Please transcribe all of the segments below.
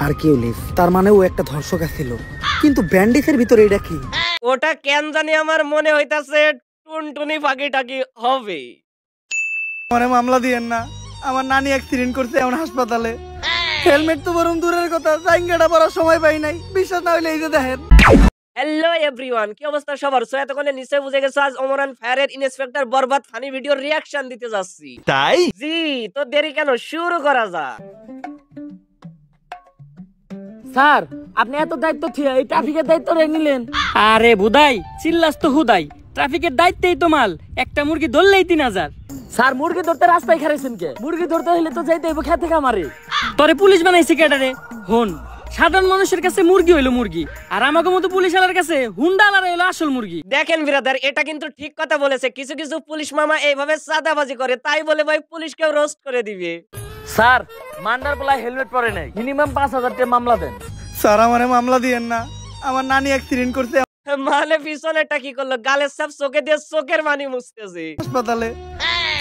Hercules, তার মানে ও একটা ধর্ষক ছিল। কিন্তু ব্যান্ডিসের ভিতরে এটা কি? ওটা কেন জানি আমার মনে হইতাছে টুনটুনি ফাঁকি টাকি হবে। মানে মামলা দিয়েন না, আমার নানি অ্যাক্সিডেন্ট করছে এমন হাসপাতালে। হেলমেট তো বরং দূরের কথা, জাইঙ্গাটা পরার সময় পাই নাই। বিশ্বাস না হইলে এই যে দেখেন। হ্যালো এভরিওয়ান, কি অবস্থা সবার? সো এতক্ষণে নিশ্চয়ই বুঝে গেছো আজ ওমরান ফায়ারের ইন্সপেক্টর বরবাদ ফানি ভিডিওর রিয়াকশন দিতে যাচ্ছি। তাই জি, তো দেরি কেন, শুরু করা যাক। স্যার, আপনি এত দায়িত্ব থিয়া এই ট্রাফিকের দায়িত্ব নিলেন? আরে বুদাই, চিল্লাস তো হুদাই। ট্রাফিকের দায়িত্বই তো মাল। একটা মুরগি ধরলেই 3000। স্যার, মুরগি ধরতে রাস্তায় খারাইছেন কে? মুরগি ধরতে হলে তো যাইতে হইব খেতে খামারে। তোরে পুলিশ বানাইছে কেডারে? হন, সাধারণ মানুষের কাছে মুরগি হইলো মুরগি, আর আমাকে মতো পুলিশ আলার কাছে হুন্ডা আলার হইলো আসল মুরগি। দেখেন ব্রাদার, এটা কিন্তু ঠিক কথা বলেছে। কিছু কিছু পুলিশ মামা এইভাবে চাঁদাবাজি করে, তাই বলে ভাই পুলিশকেও রোস্ট করে দিবে। স্যার, মান্ডার বলায় হেলমেট পরে নাই, মিনিমাম 5000 টাকা মামলা দেন। স্যার, আমারে মামলা দিয়েন না, আমার নানি অ্যাক্সিডেন্ট করছে মানে পিছনেটা কি করলো? গালের সব চোখে দিয়ে চোখের পানি মুছতেছে হাসপাতালে।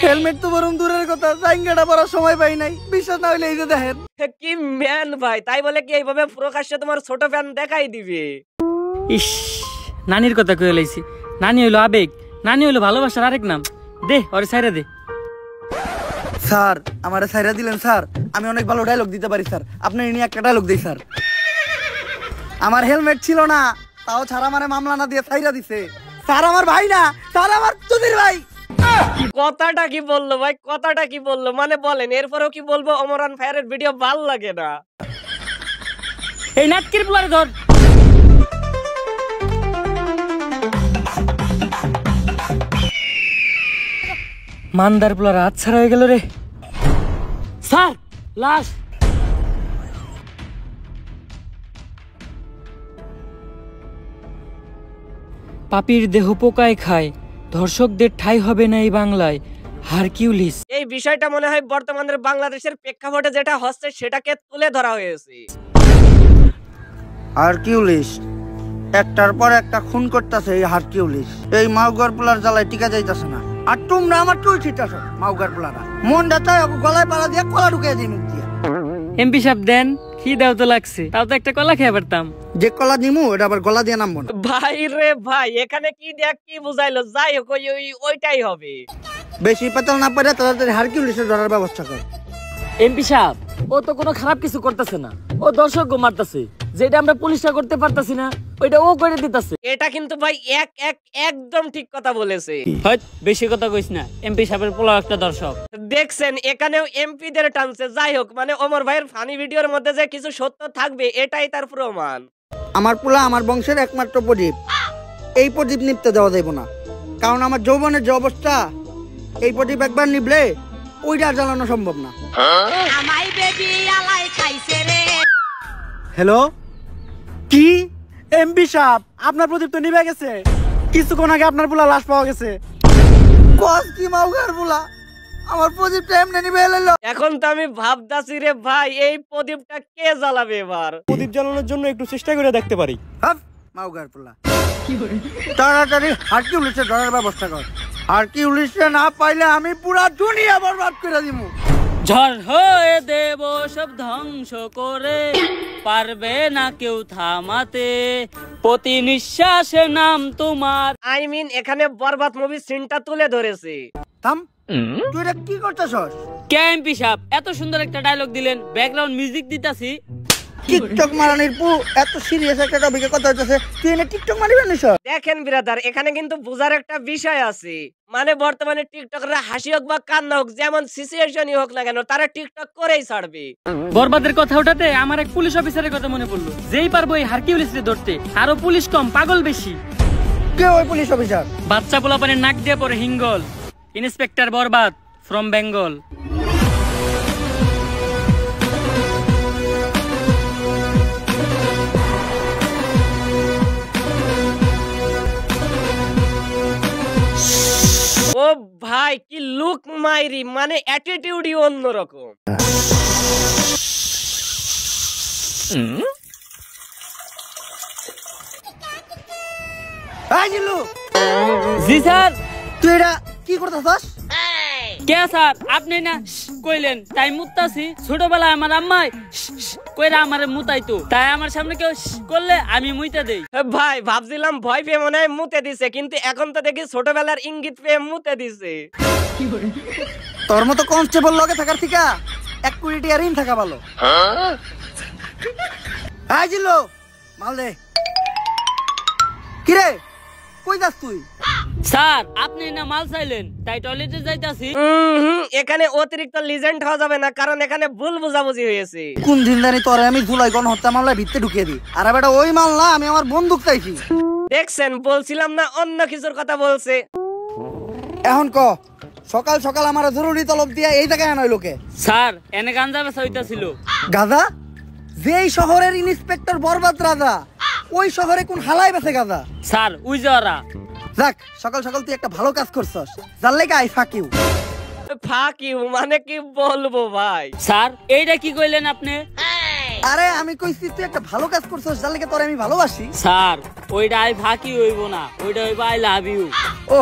হেলমেট তো বরং দূরের কথা, জাইঙ্গাটা পরার সময় পাই নাই। বিশ্বাস না হইলে এই যে দেখেন। কি ম্যান ভাই, তাই বলে কি এইভাবে প্রকাশ্যে তোমার ছোট ফ্যান দেখাই দিবে? ইস, নানির কথা কয়ে লাইছি। নানি হইলো আবেগ, নানি হইলো ভালোবাসার আরেক নাম। দে ওরে ছাইরা দে। স্যার, আমারে ছাইরা দিলেন স্যার। আমি অনেক ভালো ডায়লগ দিতে পারি স্যার। আপনি নিয়ে একটা ডায়লগ দেই স্যার। আমার হেলমেট ছিল না, তাও ছাড়া মানে মামলা না দিয়ে ছাইরা দিছে। স্যার আমার ভাই না, স্যার আমার চুদির ভাই। কথাটা কি বললো ভাই, কথাটা কি বললো মানে বলেন। এরপরেও কি বলবো, ওমরান ফায়ারের ভিডিও ভাল লাগে না। এই নাটকের পুলারে ধর। মান্দার পুলার হাত ছাড়া হয়ে গেল রে। স্যার, লাশ। পাপির দেহ পোকায় খায়, ধর্ষকদের ঠাঁই হবে না এই বাংলায়। হারকিউলিস। এই বিষয়টা মনে হয় বর্তমানের বাংলাদেশের প্রেক্ষাপটে যেটা হচ্ছে সেটাকে তুলে ধরা হয়েছে। হারকিউলিস একটার পর একটা খুন করতেছে। এই হারকিউলিস এই মাউগার পোলার জ্বালায় টিকা যাইতেছে না। আর তোমরা আমার টুল ছিটাছ মাউগার পোলারা। মনটা চাই গলায় পালা দিয়ে কলা ঢুকে দিই মুখ দিয়ে। এমপি সাহেব দেন, কি দাও তো লাগছে, তাও তো একটা কলা খেয়ে পারতাম। যে কলা নিমু এটা আবার গলা দিয়ে নামবো না। ভাই রে ভাই, এখানে কি দেখ কি বুঝাইলো? যাই হোক, ওইটাই হবে। বেশি পাতাল না পারে তাড়াতাড়ি হারকিউলিসের ধরার ব্যবস্থা কর। এমপি সাহেব, ও তো কোনো খারাপ কিছু করতেছে না, ও দর্শক মারতেছে। যেটা আমরা পুলিশরা করতে পারতাছি না, ওইটা ও করে দিতেছে। এটা কিন্তু ভাই একদম ঠিক কথা বলেছে। হয়ত বেশি কথা কইস না, এমপি সাহেবের পোলা একটা দর্শক। দেখছেন, এখানেও এমপি দের টানছে। যাই হোক, মানে ওমর ভাইয়ের ফানি ভিডিওর মধ্যে যে কিছু সত্য থাকবে এটাই তার প্রমাণ। আমার পোলা আমার বংশের একমাত্র প্রদীপ। এই প্রদীপ নিপতে দেওয়া যাইব না, কারণ আমার যৌবনের যে অবস্থা, এই প্রদীপ একবার নিবলে ওইটা জ্বালানো সম্ভব না। হ্যালো, কি এমপি সাহেব, আপনার প্রদীপ তো নিভে গেছে। কিছুক্ষণ আগে আপনার পোলা লাশ পাওয়া গেছে। কস কি মাউগার পোলা, আমার প্রদীপটা এমনি নিভে এলো। এখন তো আমি ভাবতাছি রে ভাই, এই প্রদীপটা কে জ্বালাবে এবার? প্রদীপ জ্বালানোর জন্য একটু চেষ্টা করে দেখতে পারি। মাউগার পোলা, তাড়াতাড়ি হারকিউলিসের ধরার ব্যবস্থা কর। হারকিউলিসে না পাইলে আমি পুরা দুনিয়া বরবাদ করে দিব। ঝড় হয়ে দেব সব ধ্বংস করে, পারবে না কেউ থামাতে, প্রতি নিঃশ্বাসে নাম তোমার। আই মিন, এখানে বরবাদ মুভি সিনটা তুলে ধরেছে। থাম, তুই এটা কি করতেছস? কে এমপি সাহেব, এত সুন্দর একটা ডায়লগ দিলেন, ব্যাকগ্রাউন্ড মিউজিক দিতাছি। টিকটক মারানির পু এত সিরিয়াস একটা টপিকে কথা হইতাছে, তুই এনে টিকটক মারিবে নিছ? দেখেন ব্রাদার, এখানে কিন্তু বুঝার একটা বিষয় আছে। মানে বর্তমানে টিকটকরা হাসি হোক বা কান্না হোক, যেমন সিচুয়েশনই হোক না কেন, তারা টিকটক করেই ছাড়বে। বরবাদের কথা ওঠাতে আমার এক পুলিশ অফিসারের কথা মনে পড়লো। যেই পারবো এই হারকিউলিসকে ধরতে, আরো পুলিশ কম, পাগল বেশি। কে ওই পুলিশ অফিসার? বাচ্চা পোলাপানের নাক দিয়ে পরে হিঙ্গল, ইন্সপেক্টর বরবাদ ফ্রম বেঙ্গল। ও ভাই, কি লুক মাইরি, মানে অ্যাটিটিউডই অন্যরকম। জি স্যার। তুই এটা কি করতেছস? কে স্যার, আপনি না কইলেন তাই মুত্তাছি। ছোটবেলায় আমার আম্মাই কইরা আমারে মুতাইতো, তাই আমার সামনে কেউ করলে আমি মুইতা দেই। ভাই ভাবছিলাম ভয় পেয়ে মনে হয় মুতে দিছে, কিন্তু এখন তো দেখি ছোটবেলার ইঙ্গিত পেয়ে মুতে দিছে। তোর মতো কনস্টেবল লগে থাকার থেকে 1 কোটি টাকা ঋণ থাকা ভালো। আই জিল্লো মাল দে। কিরে কই যাস তুই? স্যার আপনি না মাল চাইলেন, তাই টয়লেটে যাইতাছি। এখানে অতিরিক্ত লিজেন্ড হওয়া যাবে না, কারণ এখানে ভুল বুঝাবুঝি হয়েছে। কোন দিন জানি তোরে আমি জুলাই গণহত্যা মামলায় ভিতরে ঢুকিয়ে দিই, আর বেটা ওই মাল না, আমি আমার বন্দুক চাইছি। দেখছেন, বলছিলাম না অন্য কিছুর কথা বলছে। এখন ক, সকাল সকাল আমার জরুরি তলব দিয়া এই জায়গায় আনাই লোকে। স্যার এনে গাঞ্জা বেচা হইতাছিল। গাজা? যেই শহরের ইন্সপেক্টর বরবাদ রাজা, ওই শহরে কোন হালাই বেছে গাজা? স্যার উই যারা। যাক, সকাল সকাল তুই একটা ভালো কাজ করছস, যার লেগে আই ফাকিউ। ফাঁকি মানে কি বলবো ভাই? স্যার এইটা কি কইলেন আপনি? আরে আমি কইছি তুই একটা ভালো কাজ করছস, যার লেগে তোরে আমি ভালোবাসি। স্যার ওইটা আই ফাঁকি হইব না, ওইটা হইব আই লাভ ইউ। ও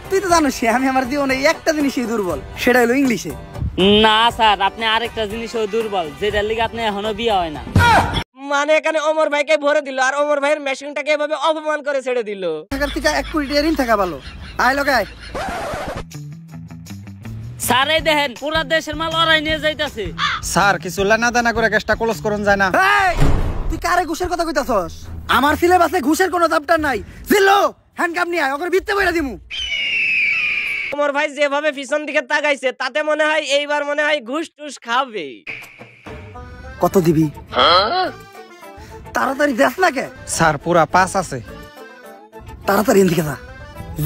তুই তো জানিস আমি আমার জীবনে একটা জিনিসই দুর্বল, সেটা হলো ইংলিশে। না স্যার, আপনি আরেকটা জিনিসও দুর্বল, যেটার লিগে আপনি এখনো বিয়ে হয় না। মানে এখানে ওমর ভাইকে ভরে দিল, আর ওমর ভাইয়ের মেশিনটাকে এভাবে অপমান করে ছেড়ে দিল। থাকার থেকে 1 কোটি টাকা ঋণ থাকা ভালো। আয় লোকে আয়। স্যার এই দেখেন পুরা দেশের মাল ওরাই নিয়ে যাইতাছে। স্যার কিছু লেনা দেনা করে কেসটা ক্লোজ করুন যায় না? এই, তুই কারে ঘুষের কথা কইতাছস? আমার সিলেবাসে ঘুষের কোনো চ্যাপ্টার নাই। জিল্লো হ্যান্ডকাপ নিয়ে আয়, ওকে ভিত্তে বইরা দিমু। ওমর ভাই যেভাবে পিছন দিকে তাকাইছে, তাতে মনে হয় এইবার মনে হয় ঘুষ টুস খাবে। কত দিবি? তাড়াতাড়ি দেখ না কে। স্যার পুরা 5 আছে। তাড়াতাড়ি এদিকে যা।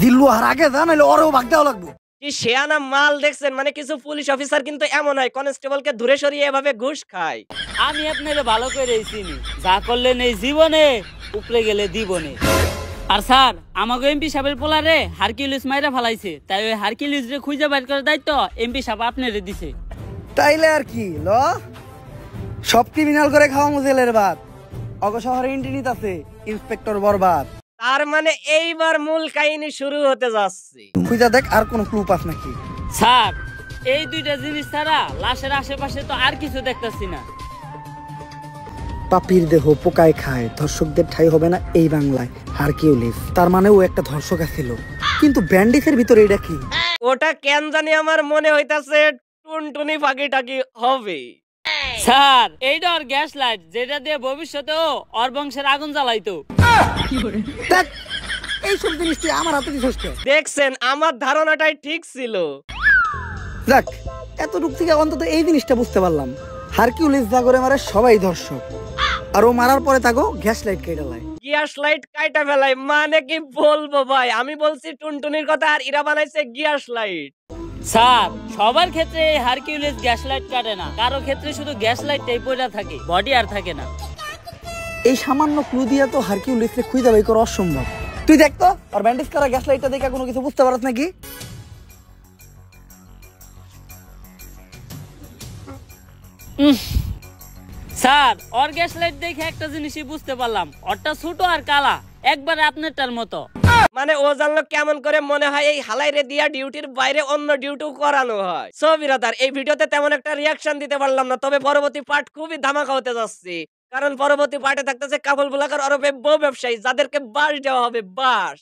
জিল্লু আর আগে যা, নাইলে ওরেও ভাগ দেওয়া লাগবো। কি শেয়ানা মাল দেখছেন, মানে কিছু পুলিশ অফিসার কিন্তু এমন হয় কনস্টেবলকে দূরে সরিয়ে এভাবে ঘুষ খায়। আমি আপনারে ভালো করে চিনি, যা করলেন এই জীবনে উপরে গেলে দিবনে। আর স্যার আমাকে এমপি সাহেবের পোলারে হারকিউলিস মাইরা ফালাইছে, তাই ওই হারকিউলিস রে খুঁজে বাইর করার দায়িত্ব এমপি সাহেব আপনারে দিছে। তাইলে আর কি ল, সব ক্রিমিনাল করে খাওয়া মুজেলের বাদ। অগ শহরে ইন্টিনিত আছে ইন্সপেক্টর বরবাদ। তার মানে এইবার মূল কাহিনী শুরু হতে যাচ্ছে। খুঁজা দেখ আর কোনো ক্লু পাস নাকি। স্যার এই দুইটা জিনিস ছাড়া লাশের আশেপাশে তো আর কিছু দেখতাছি না। পাপির দেহ পোকায় খায়, ধর্ষকদের ঠাই হবে না এই বাংলায়। হারকিউলিস, তার মানে ও একটা ধর্ষক ছিল, কিন্তু ব্যান্ডিসের ভিতরে এটা কি? ওটা কেন জানি আমার মনে হইতাছে টুনটুনি ফাঁকি টাকি হবে। স্যার এইটা ওর গ্যাস লাইট, যেটা দিয়ে ভবিষ্যতেও ওর বংশের আগুন জ্বালাইতো। দেখ, এইসব জিনিস তুই আমার হাতে দিছিস কে? দেখছেন, আমার ধারণাটাই ঠিক ছিল। যাক, এতটুক থেকে অন্তত এই জিনিসটা বুঝতে পারলাম, হারকিউলিস যা করে মারে সবাই ধর্ষক, আর ও মারার পরে তাকে গ্যাস লাইট কেটে লাই। গ্যাস লাইট কাইটা ফেলাই মানে কি বলবো ভাই? আমি বলছি টুনটুনির কথা, আর ইরা বানাইছে গ্যাস লাইট। স্যার সবার ক্ষেত্রে এই হারকিউলিস গ্যাস লাইট কাটে না, কারো ক্ষেত্রে শুধু গ্যাস লাইটটাই পড়া থাকে, বডি আর থাকে না। এই সামান্য ক্লু দিয়া তো হারকিউলিসকে খুঁজে বের করা অসম্ভব। তুই দেখ তো আর ব্যান্ডেজ করা গ্যাস লাইটটা দেখে কোনো কিছু বুঝতে পারছ নাকি? স্যার ওর গ্যাস লাইট দেখে একটা জিনিসই বুঝতে পারলাম, ওরটা ছোট আর কালা, একবারে আপনারটার মতো। মানে ও জানলো কেমন করে? মনে হয় এই হালাইরে দিয়া ডিউটির বাইরে অন্য ডিউটিও করানো হয়। সো বিরাদার, এই ভিডিওতে তেমন একটা রিয়াকশন দিতে পারলাম না, তবে পরবর্তী পার্ট খুবই ধামাকা হতে যাচ্ছে, কারণ পরবর্তী পার্টে থাকতেছে কাবুল বুলাকার ওরফে বউ ব্যবসায়ী, যাদেরকে বাস দেওয়া হবে, বাস।